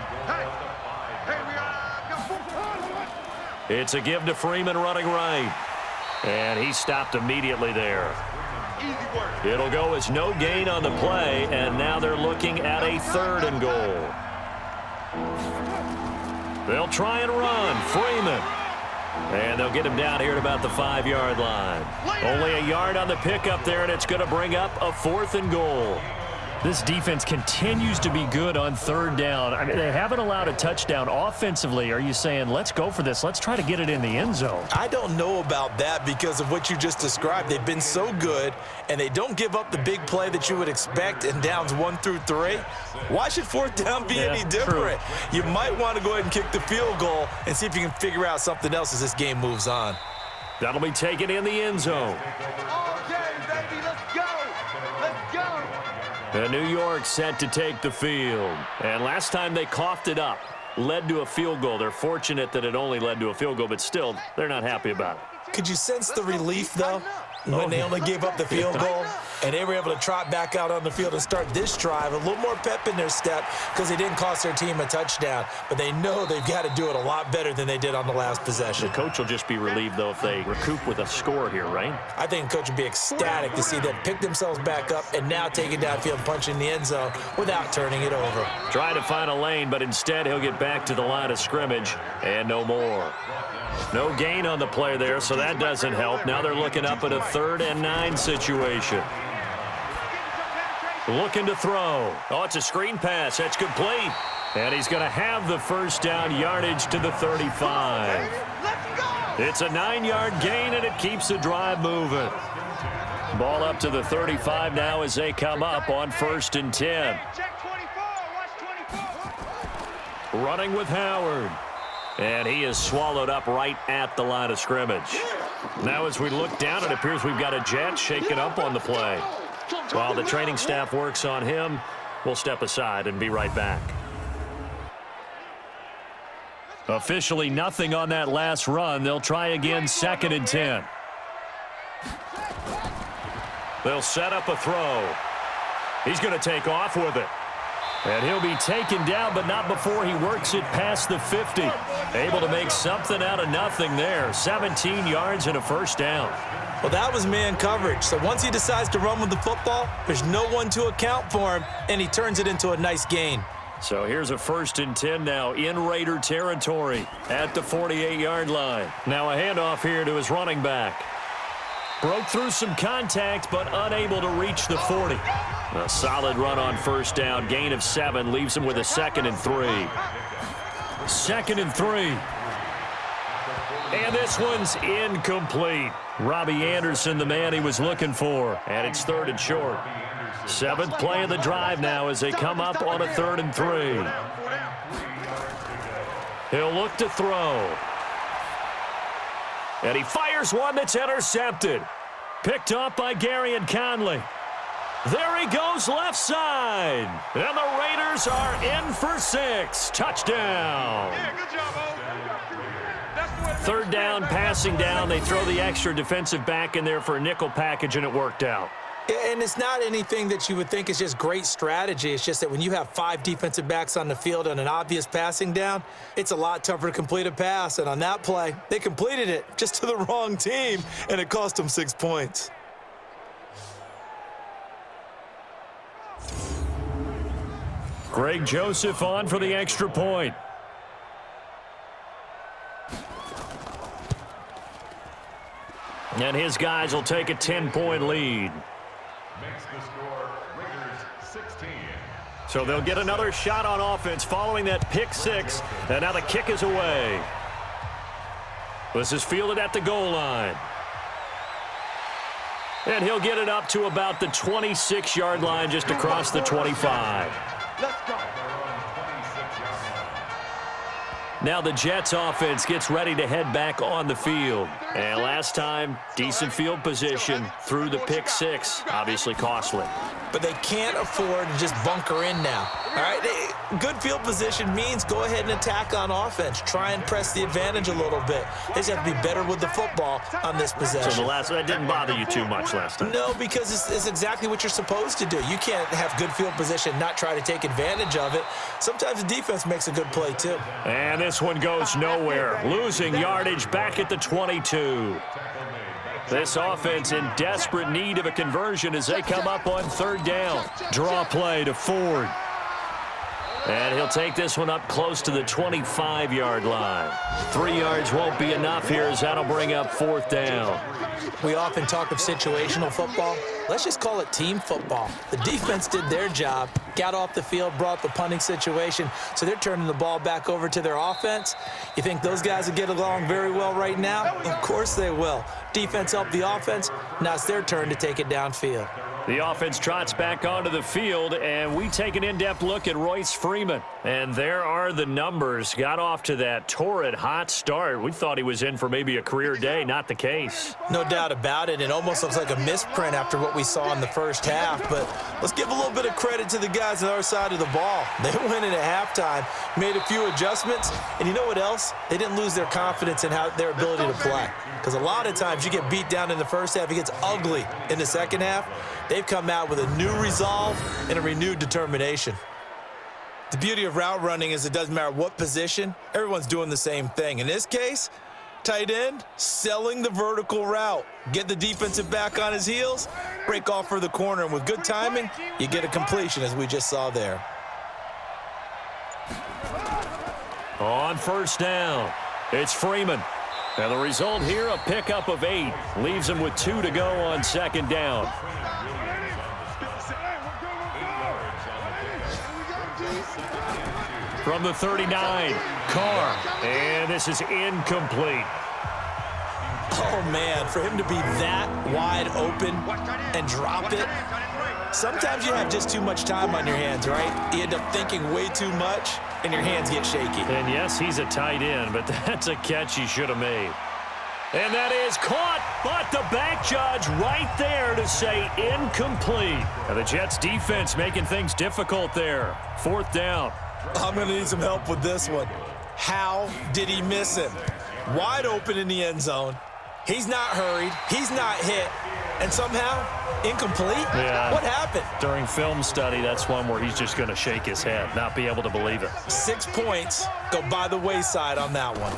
It's a give to Freeman running right. And he stopped immediately there. It'll go as no gain on the play, and now they're looking at a 3rd and goal. They'll try and run. Freeman. And they'll get him down here at about the 5-yard line. Only a yard on the pickup there, and it's going to bring up a 4th and goal. This defense continues to be good on 3rd down. I mean, they haven't allowed a touchdown offensively. Are you saying, let's go for this? Let's try to get it in the end zone. I don't know about that because of what you just described. They've been so good, and they don't give up the big play that you would expect in downs 1 through 3. Why should 4th down be any different? True. You might want to go ahead and kick the field goal and see if you can figure out something else as this game moves on. That'll be taken in the end zone. Okay, baby, let's go. Let's go. And New York set to take the field. And last time they coughed it up, led to a field goal. They're fortunate that it only led to a field goal, but still, they're not happy about it. Could you sense the relief, though, when they only gave up the field goal and they were able to trot back out on the field and start this drive? A little more pep in their step because they didn't cost their team a touchdown, but they know they've got to do it a lot better than they did on the last possession. The coach will just be relieved, though, if they recoup with a score here, right? I think the coach would be ecstatic to see them pick themselves back up and now take it downfield and punch in the end zone without turning it over. Try to find a lane, but instead he'll get back to the line of scrimmage and no more. No gain on the play there, so that doesn't help. Now they're looking up at a 3rd and 9 situation. Looking to throw. Oh, it's a screen pass. That's complete. And he's going to have the 1st down yardage to the 35. It's a 9-yard gain, and it keeps the drive moving. Ball up to the 35 now as they come up on 1st and 10. Running with Howard. And he is swallowed up right at the line of scrimmage. Now as we look down, it appears we've got a Jet shaken up on the play. While the training staff works on him, we'll step aside and be right back. Officially nothing on that last run. They'll try again 2nd and 10. They'll set up a throw. He's going to take off with it. And he'll be taken down, but not before he works it past the 50. Able to make something out of nothing there. 17 yards and a 1st down. Well, that was man coverage. So once he decides to run with the football, there's no one to account for him, and he turns it into a nice gain. So here's a 1st and 10 now in Raider territory at the 48-yard line. Now a handoff here to his running back. Broke through some contact, but unable to reach the 40. A solid run on 1st down. Gain of 7 leaves him with a 2nd and 3. 2nd and 3. And this one's incomplete. Robbie Anderson, the man he was looking for. And it's 3rd and short. 7th play of the drive now as they come up on a 3rd and 3. He'll look to throw. And he fires one that's intercepted. Picked off by Gary and Conley. There he goes left side. And the Raiders are in for 6. Touchdown. Yeah, good job, O. 3rd down, passing down. They throw the extra defensive back in there for a nickel package, and it worked out. And it's not anything that you would think is just great strategy. It's just that when you have 5 defensive backs on the field and an obvious passing down, it's a lot tougher to complete a pass. And on that play, they completed it just to the wrong team, and it cost them 6 points. Greg Joseph on for the extra point. And his guys will take a 10-point lead. Makes the score Raiders 16. So they'll get another shot on offense following that pick 6. And now the kick is away. This is fielded at the goal line. And he'll get it up to about the 26-yard line just across the 25. Let's go. Now the Jets offense gets ready to head back on the field. And last time, decent field position through the pick 6. Obviously costly. But they can't afford to just bunker in now. All right, good field position means go ahead and attack on offense. Try and press the advantage a little bit. They just have to be better with the football on this possession. So that didn't bother you too much last time? No, because it's exactly what you're supposed to do. You can't have good field position, not try to take advantage of it. Sometimes the defense makes a good play, too. And this one goes nowhere. Losing yardage back at the 22. This offense in desperate need of a conversion as they come up on third down. Draw play to Ford. And he'll take this one up close to the 25-yard line. 3 yards won't be enough here as that'll bring up fourth down. We often talk of situational football. Let's just call it team football. The defense did their job, got off the field, brought the punting situation, so they're turning the ball back over to their offense. You think those guys will get along very well right now? Of course they will. Defense helped the offense. Now it's their turn to take it downfield. The offense trots back onto the field, and we take an in-depth look at Royce Freeman. And there are the numbers. Got off to that torrid hot start. We thought he was in for maybe a career day. Not the case. No doubt about it. It almost looks like a misprint after what we saw in the first half. But let's give a little bit of credit to the guys on the other side of the ball. They went in at halftime, made a few adjustments, and you know what else? They didn't lose their confidence in their ability to play. Because a lot of times you get beat down in the first half, it gets ugly in the second half. They've come out with a new resolve and a renewed determination. The beauty of route running is it doesn't matter what position, everyone's doing the same thing. In this case, tight end, selling the vertical route. Get the defensive back on his heels, break off for the corner, and with good timing, you get a completion as we just saw there. On first down, it's Freeman. And the result here, a pickup of 8. Leaves him with 2 to go on second down. From the 39, Carr. And this is incomplete. Oh, man, for him to be that wide open and drop it. Sometimes you have just too much time on your hands, right? You end up thinking way too much, and your hands get shaky. And yes, he's a tight end, but that's a catch he should have made. And that is caught, but the back judge right there to say incomplete. And the Jets defense making things difficult there. Fourth down. I'm going to need some help with this one. How did he miss him? Wide open in the end zone. He's not hurried. He's not hit. And somehow, incomplete? Yeah. What happened? During film study, that's one where he's just going to shake his head, not be able to believe it. 6 points go by the wayside on that one.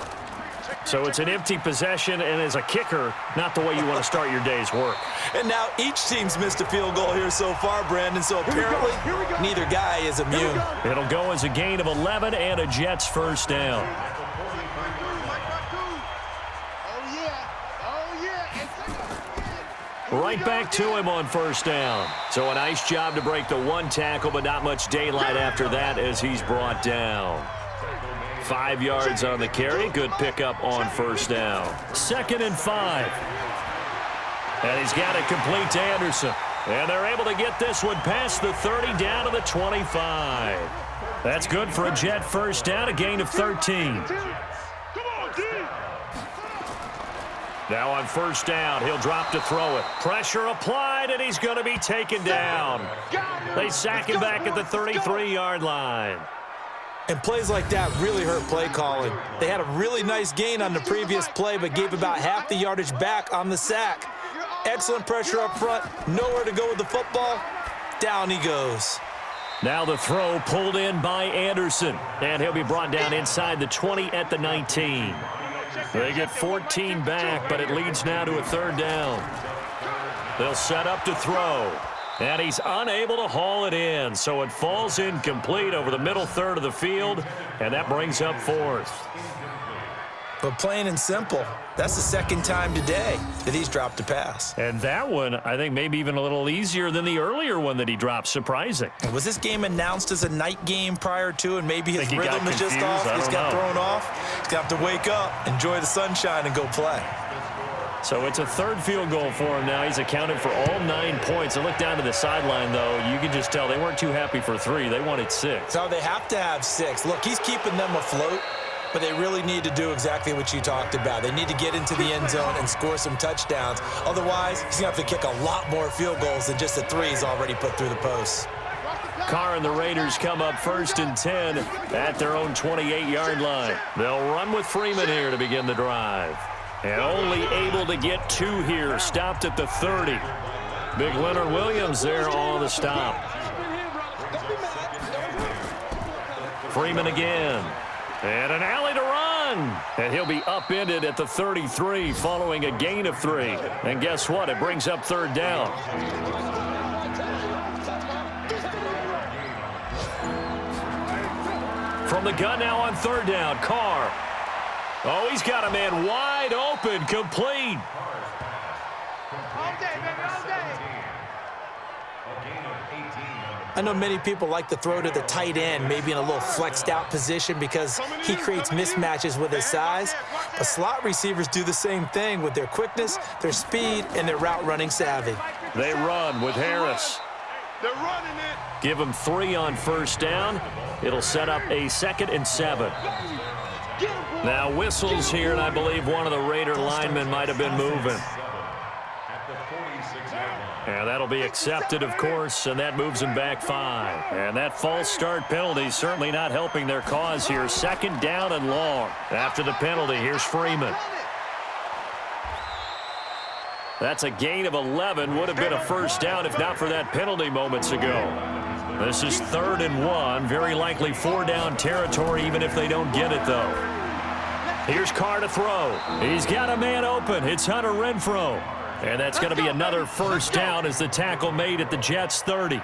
So it's an empty possession, and as a kicker, not the way you want to start your day's work. And now each team's missed a field goal here so far, Brandon, so apparently neither guy is immune. It'll go as a gain of 11 and a Jets first down. Right back to him on first down. So a nice job to break the one tackle, but not much daylight after that as he's brought down. 5 yards on the carry. Good pickup on first down. 2nd and 5. And he's got it complete to Anderson. And they're able to get this one past the 30 down to the 25. That's good for a Jet first down, a gain of 13. Now on first down, he'll drop to throw it. Pressure applied, and he's going to be taken down. They sack him back at the 33-yard line. And plays like that really hurt play calling. They had a really nice gain on the previous play, but gave about half the yardage back on the sack. Excellent pressure up front. Nowhere to go with the football. Down he goes. Now the throw pulled in by Anderson. And he'll be brought down inside the 20 at the 19. They get 14 back, but it leads now to a third down. They'll set up to throw. And he's unable to haul it in, so it falls incomplete over the middle third of the field, and that brings up fourth. But plain and simple, that's the second time today that he's dropped a pass. And that one, I think, maybe even a little easier than the earlier one that he dropped. Surprising. Was this game announced as a night game prior to, and maybe his rhythm is just off? He's got thrown off. He's going to have to wake up, enjoy the sunshine, and go play. So it's a third field goal for him now. He's accounted for all 9 points. I look down to the sideline, though. You can just tell they weren't too happy for 3. They wanted 6. So they have to have 6. Look, he's keeping them afloat, but they really need to do exactly what you talked about. They need to get into the end zone and score some touchdowns. Otherwise, he's going to have to kick a lot more field goals than just the 3 he's already put through the posts. Carr and the Raiders come up 1st and 10 at their own 28-yard line. They'll run with Freeman here to begin the drive. And only able to get 2 here, stopped at the 30. Big Leonard Williams there on the stop. Freeman again. And an alley to run. And he'll be upended at the 33 following a gain of 3. And guess what? It brings up 3rd down. From the gun now on 3rd down, Carr. Oh, he's got a man wide open, complete. All day, baby, all day. I know many people like to throw to the tight end, maybe in a little flexed out position because he creates mismatches with his size. But slot receivers do the same thing with their quickness, their speed, and their route running savvy. They run with Harris. They're running it. Give him 3 on 1st down. It'll set up a 2nd and 7. Now whistles here, and I believe one of the Raider linemen might have been moving. And that'll be accepted, of course, and that moves him back 5. And that false start penalty certainly not helping their cause here. 2nd down and long. After the penalty, here's Freeman. That's a gain of 11. Would have been a 1st down if not for that penalty moments ago. This is 3rd and 1. Very likely 4-down territory, even if they don't get it, though. Here's Carr to throw. He's got a man open. It's Hunter Renfrow. And that's going to be another 1st down as the tackle made at the Jets' 30.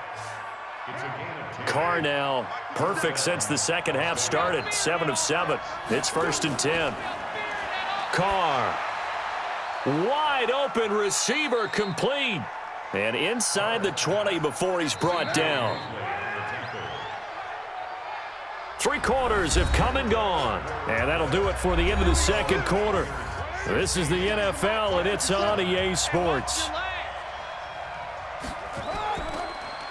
Carr now perfect since the second half started. 7 of 7. It's 1st and 10. Carr. Wide open receiver complete. And inside the 20 before he's brought down. 3 quarters have come and gone. And that'll do it for the end of the 2nd quarter. This is the NFL, and it's on EA Sports.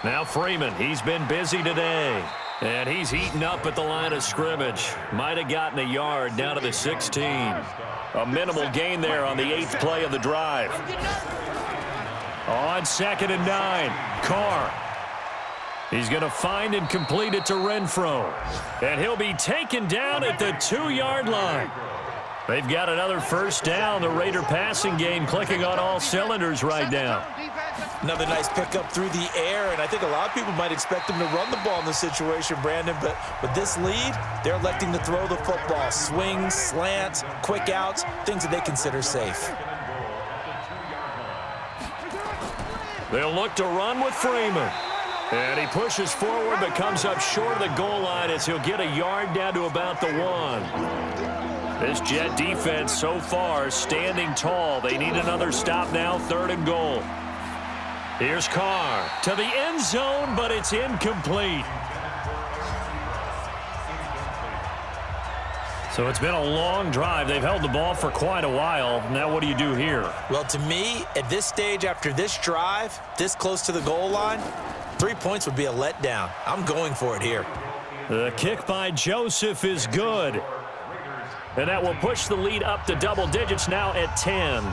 Now Freeman, he's been busy today. And he's eaten up at the line of scrimmage. Might have gotten a yard down to the 16. A minimal gain there on the 8th play of the drive. On 2nd and 9, Carr. He's going to find and complete it to Renfrow. And he'll be taken down at the 2-yard line. They've got another 1st down. The Raider passing game clicking on all cylinders right now. Another nice pickup through the air, and I think a lot of people might expect him to run the ball in this situation, Brandon, but with this lead, they're electing to throw the football. Swings, slants, quick outs, things that they consider safe. They'll look to run with Freeman. And he pushes forward but comes up short of the goal line as he'll get a yard down to about the 1. This Jet defense so far standing tall. They need another stop now, 3rd and goal. Here's Carr to the end zone, but it's incomplete. So it's been a long drive. They've held the ball for quite a while. Now what do you do here? Well, to me, at this stage after this drive, this close to the goal line, 3 points would be a letdown. I'm going for it here. The kick by Joseph is good. And that will push the lead up to double digits now at 10.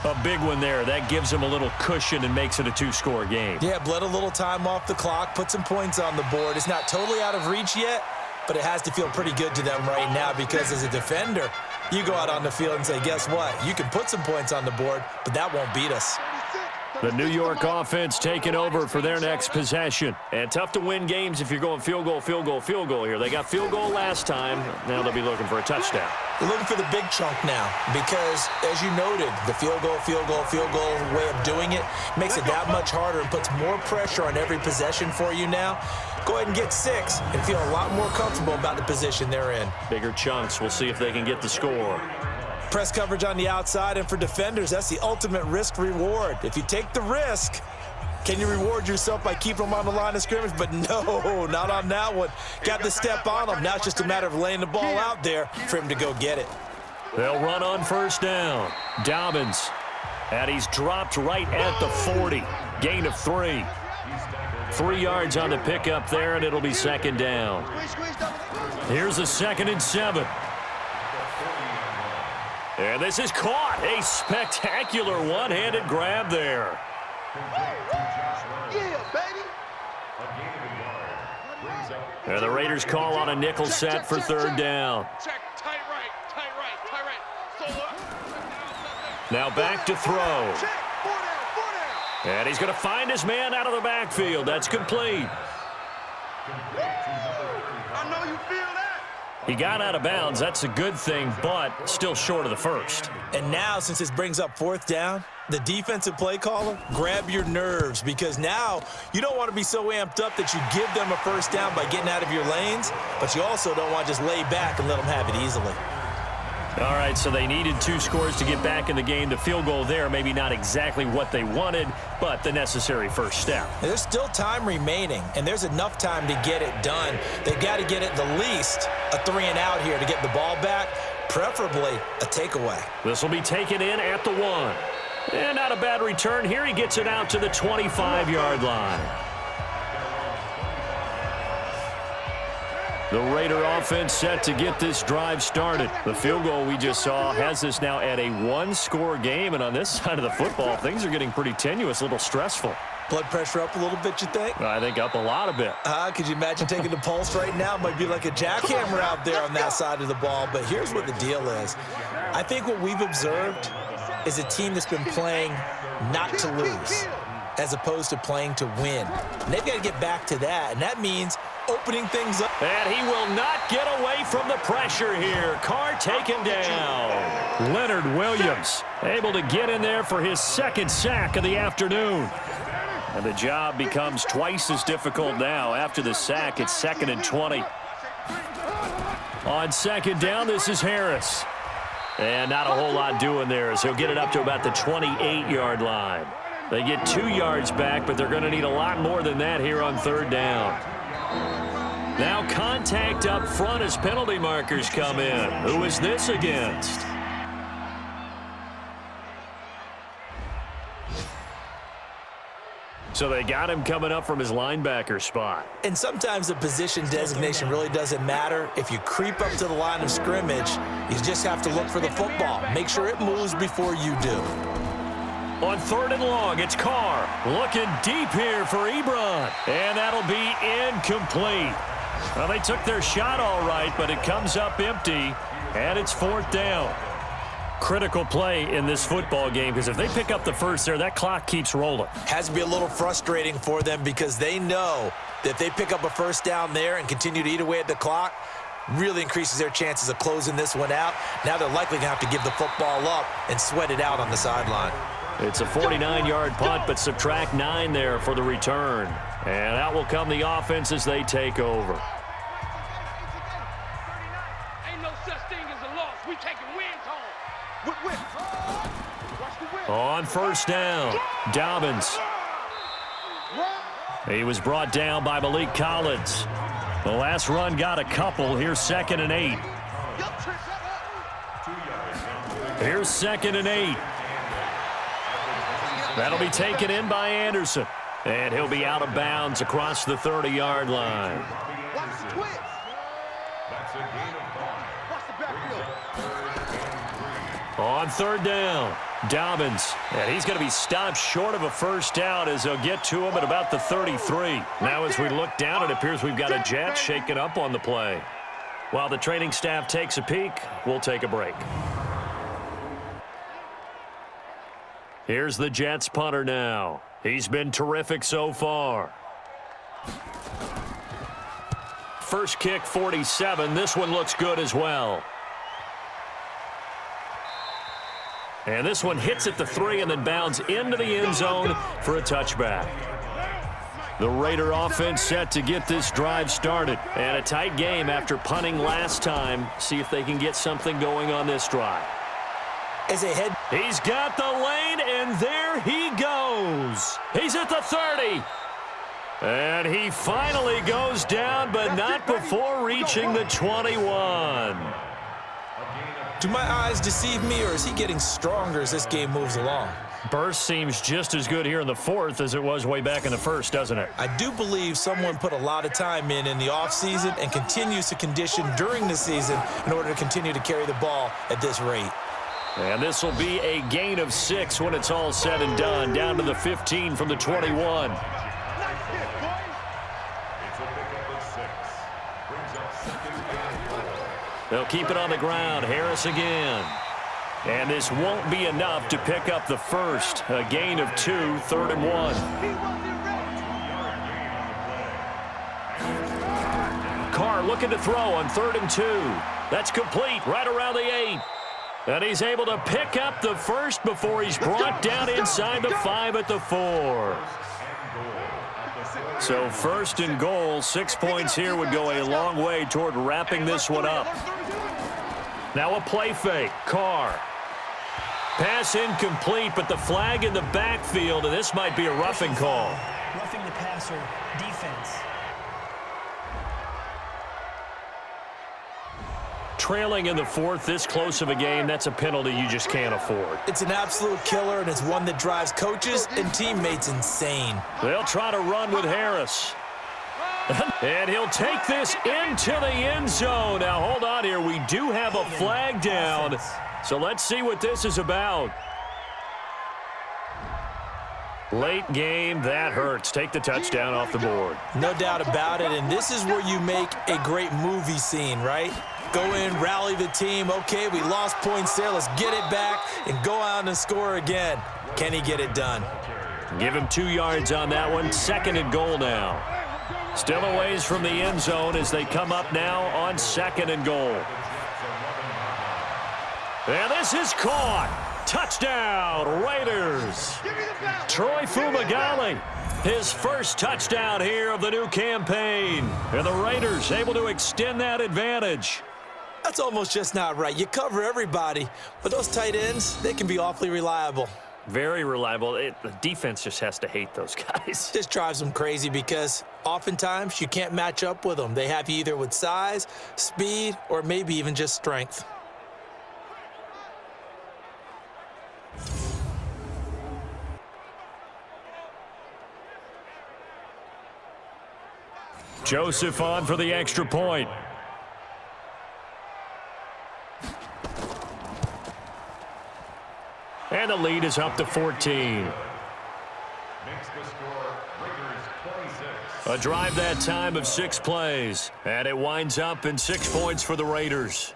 A big one there. That gives them a little cushion and makes it a 2-score game. Yeah, bled a little time off the clock, put some points on the board. It's not totally out of reach yet, but it has to feel pretty good to them right now because as a defender, you go out on the field and say, guess what? You can put some points on the board, but that won't beat us. The New York offense taking over for their next possession. And tough to win games if you're going field goal, field goal, field goal here. They got field goal last time. Now they'll be looking for a touchdown. They're looking for the big chunk now because, as you noted, the field goal way of doing it makes it that much harder and puts more pressure on every possession for you now. Go ahead and get 6 and feel a lot more comfortable about the position they're in. Bigger chunks. We'll see if they can get the score. Press coverage on the outside, and for defenders, that's the ultimate risk-reward. If you take the risk, can you reward yourself by keeping them on the line of scrimmage? But no, not on that one. Got the step on them. Now it's just a matter of laying the ball out there for him to go get it. They'll run on 1st down. Dobbins. And he's dropped right at the 40. Gain of 3. 3 yards on the pickup there, and it'll be 2nd down. Here's a 2nd and 7. And this is caught. A spectacular one-handed grab there. Yeah, baby. brings up And the Raiders call on a nickel set for third down. Check, tight right, tight right, tight right. So up. Now back to throw. Check, 4 down. And he's going to find his man out of the backfield. That's complete. I know you feel that. He got out of bounds. That's a good thing, but still short of the first. And now, since this brings up fourth down, the defensive play caller, grab your nerves, because now you don't want to be so amped up that you give them a first down by getting out of your lanes, but you also don't want to just lay back and let them have it easily. All right, so they needed 2 scores to get back in the game. The field goal there, maybe not exactly what they wanted, but the necessary first step. And there's still time remaining, and there's enough time to get it done. They've got to get at the least a 3-and-out here to get the ball back, preferably a takeaway. This will be taken in at the 1. And not a bad return here. He gets it out to the 25-yard line. The Raider offense set to get this drive started. The field goal we just saw has this now at a 1-score game, and on this side of the football, things are getting pretty tenuous, a little stressful. Blood pressure up a little bit, you think? I think up a lot a bit. Could you imagine taking the pulse right now? It might be like a jackhammer out there on that side of the ball, but here's what the deal is. I think what we've observed is a team that's been playing not to lose as opposed to playing to win. And they've got to get back to that, and that means opening things up. And he will not get away from the pressure here. Carr taken down. Leonard Williams able to get in there for his 2nd sack of the afternoon. And the job becomes twice as difficult now. After the sack, it's 2nd and 20. On 2nd down, this is Harris. And not a whole lot doing there, as he'll get it up to about the 28-yard line. They get 2 yards back, but they're going to need a lot more than that here on 3rd down. Now contact up front as penalty markers come in. Who is this against? So they got him coming up from his linebacker spot. And sometimes the position designation really doesn't matter. If you creep up to the line of scrimmage, you just have to look for the football. Make sure it moves before you do. On 3rd and long, it's Carr looking deep here for Ebron. And that'll be incomplete. Well, they took their shot all right, but it comes up empty, and it's 4th down. Critical play in this football game, because if they pick up the first there, that clock keeps rolling. Has to be a little frustrating for them, because they know that if they pick up a first down there and continue to eat away at the clock, really increases their chances of closing this one out. Now they're likely going to have to give the football up and sweat it out on the sideline. It's a 49-yard punt, but subtract 9 there for the return. And out will come the offense as they take over. Ain't no such thing as a loss. We taking wins home. Watch the win. On 1st down, Dobbins. He was brought down by Malik Collins. The last run got a couple. Here's 2nd and 8. Here's 2nd and 8. That'll be taken in by Anderson. And he'll be out of bounds across the 30-yard line. Watch the twist. That's a gain of 5. On 3rd down, Dobbins. And he's going to be stopped short of a first down as they'll get to him at about the 33. Now as we look down, it appears we've got a Jet shaken up on the play. While the training staff takes a peek, we'll take a break. Here's the Jets punter now. He's been terrific so far. First kick, 47. This one looks good as well. And this one hits at the 3 and then bounds into the end zone for a touchback. The Raider offense set to get this drive started. And a tight game after punting last time. See if they can get something going on this drive. As they head. He's got the lane, and there he goes. He's at the 30. And he finally goes down, but not before reaching the 21. Do my eyes deceive me, or is he getting stronger as this game moves along? Burst seems just as good here in the 4th as it was way back in the 1st, doesn't it? I do believe someone put a lot of time in the offseason and continues to condition during the season in order to continue to carry the ball at this rate. And this will be a gain of 6 when it's all said and done, down to the 15 from the 21. Brings up second and goal. They'll keep it on the ground. Harris again. And this won't be enough to pick up the first. A gain of 2, 3rd and 1. Carr looking to throw on 3rd and 2. That's complete right around the 8. And he's able to pick up the first before he's brought down inside the 5 at the 4. So 1st and goal, 6 points here would go a long way toward wrapping this one up. Now a play fake. Carr. Pass incomplete, but the flag in the backfield, and this might be a roughing call. Roughing the passer, defense. Trailing in the 4th, this close of a game, that's a penalty you just can't afford. It's an absolute killer, and it's one that drives coaches and teammates insane. They'll try to run with Harris. And he'll take this into the end zone. Now, hold on here. We do have a flag down. So let's see what this is about. Late game, that hurts. Take the touchdown off the board. No doubt about it, and this is where you make a great movie scene, right? Go in, rally the team. Okay, we lost points there. Let's get it back and go out and score again. Can he get it done? Give him 2 yards on that one. 2nd and goal now. Still a ways from the end zone as they come up now on 2nd and goal. And this is caught. Touchdown, Raiders. Troy Fumagalli, his first touchdown here of the new campaign. And the Raiders able to extend that advantage. That's almost just not right. You cover everybody, but those tight ends, they can be awfully reliable. Very reliable. The defense just has to hate those guys. This drives them crazy because oftentimes you can't match up with them. They have you either with size, speed, or maybe even just strength. Joseph on for the extra point. And the lead is up to 14. Makes the score Raiders 26. A drive that time of 6 plays. And it winds up in 6 points for the Raiders.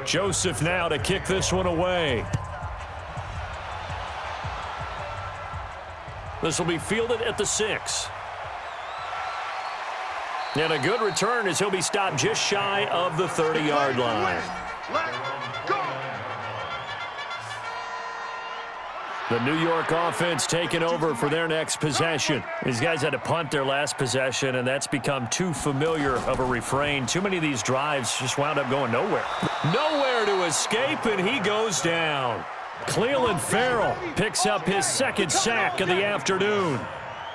Joseph now to kick this one away. This will be fielded at the 6. And a good return as he'll be stopped just shy of the 30-yard line. The New York offense taking over for their next possession. These guys had to punt their last possession, and that's become too familiar of a refrain. Too many of these drives just wound up going nowhere. Nowhere to escape, and he goes down. Cleveland Farrell picks up his 2nd sack of the afternoon.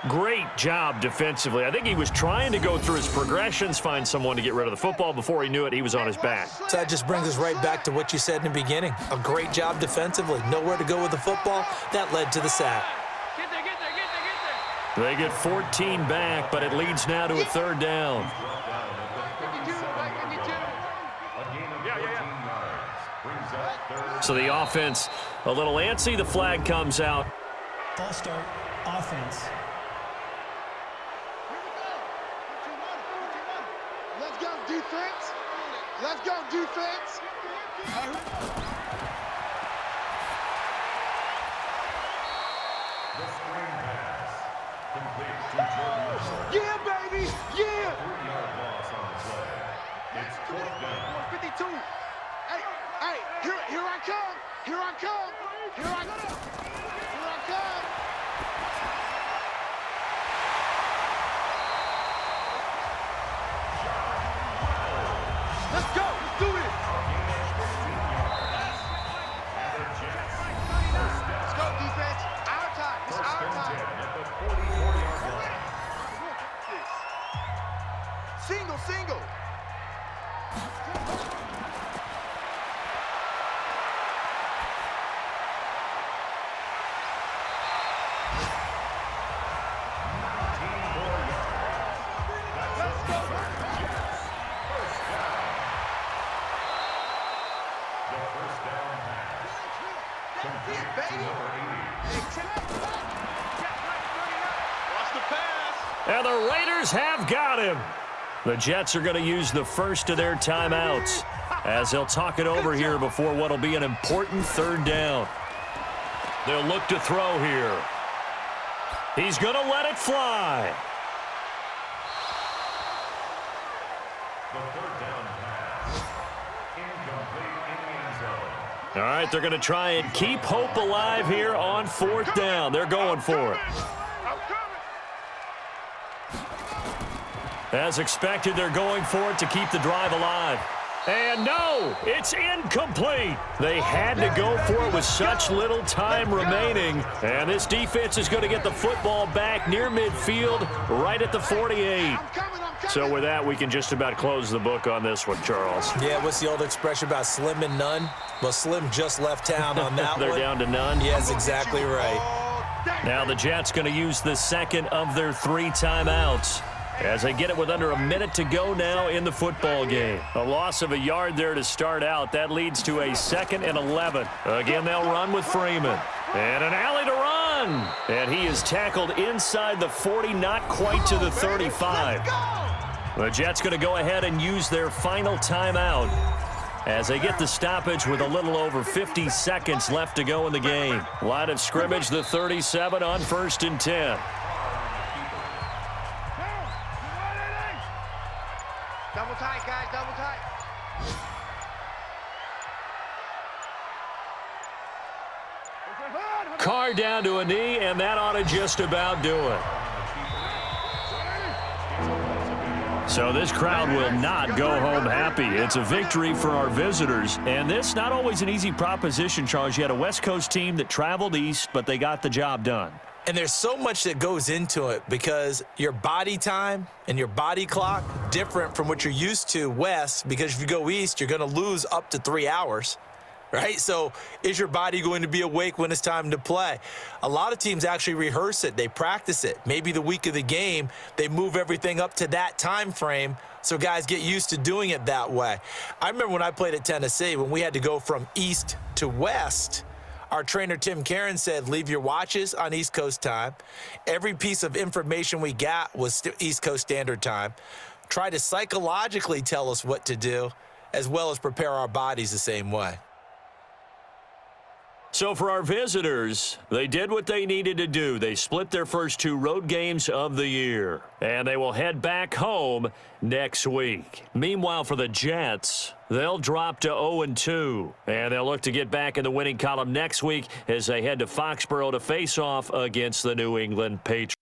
Great job defensively. I think he was trying to go through his progressions, find someone to get rid of the football. Before he knew it, he was on his back. So that just brings us right back to what you said in the beginning. A great job defensively. Nowhere to go with the football. That led to the sack. Get there, get there, get there, get there. They get 14 back, but it leads now to a 3rd down. 52, like 52. So the offense a little antsy. The flag comes out. False start, offense. Let's go, defense. Let's go, defense. The screen pass. Complete to Jordan Russell. Yeah, baby. Yeah. 3-yard loss on the play. It's 4th down. 52. Hey, here I come. Here I come. Here I come. Here I come. Let's go. Let's do this. Let's go, defense. Our time. It's First our and time. 10 at the 44-yard line. Single, single. And the Raiders have got him. The Jets are going to use the first of their timeouts as they'll talk it over here before what will be an important third down. They'll look to throw here. He's going to let it fly. The third down pass. Incomplete in the end zone. All right, they're going to try and keep hope alive here on fourth down. They're going for it. As expected, they're going for it to keep the drive alive. And no, it's incomplete. They had to go for it with such little time remaining. And this defense is going to get the football back near midfield, right at the 48. So with that, we can just about close the book on this one, Charles. Yeah, what's the old expression about slim and none? Well, Slim just left town on that They're one. down to none? Yeah, that's exactly right. Now the Jets going to use the second of their 3 timeouts as they get it with under a minute to go now in the football game. A loss of a yard there to start out. That leads to a 2nd and 11. Again, they'll run with Freeman. And an alley to run. And he is tackled inside the 40, not quite to the 35. The Jets going to go ahead and use their final timeout as they get the stoppage with a little over 50 seconds left to go in the game. Line of scrimmage, the 37 on 1st and 10. Double tight, guys, double tight. Carr down to a knee, and that ought to just about do it. So this crowd will not go home happy. It's a victory for our visitors. And this not always an easy proposition, Charles. You had a West Coast team that traveled east, but they got the job done. And there's so much that goes into it because your body time and your body clock different from what you're used to west, because if you go east, you're going to lose up to 3 hours, right? So is your body going to be awake when it's time to play? A lot of teams actually rehearse it. They practice it. Maybe the week of the game, they move everything up to that time frame so guys get used to doing it that way. I remember when I played at Tennessee, when we had to go from east to west, our trainer, Tim Karen, said, leave your watches on East Coast time. Every piece of information we got was East Coast Standard Time. Try to psychologically tell us what to do, as well as prepare our bodies the same way. So for our visitors, they did what they needed to do. They split their first 2 road games of the year, and they will head back home next week. Meanwhile, for the Jets, they'll drop to 0-2, and they'll look to get back in the winning column next week as they head to Foxborough to face off against the New England Patriots.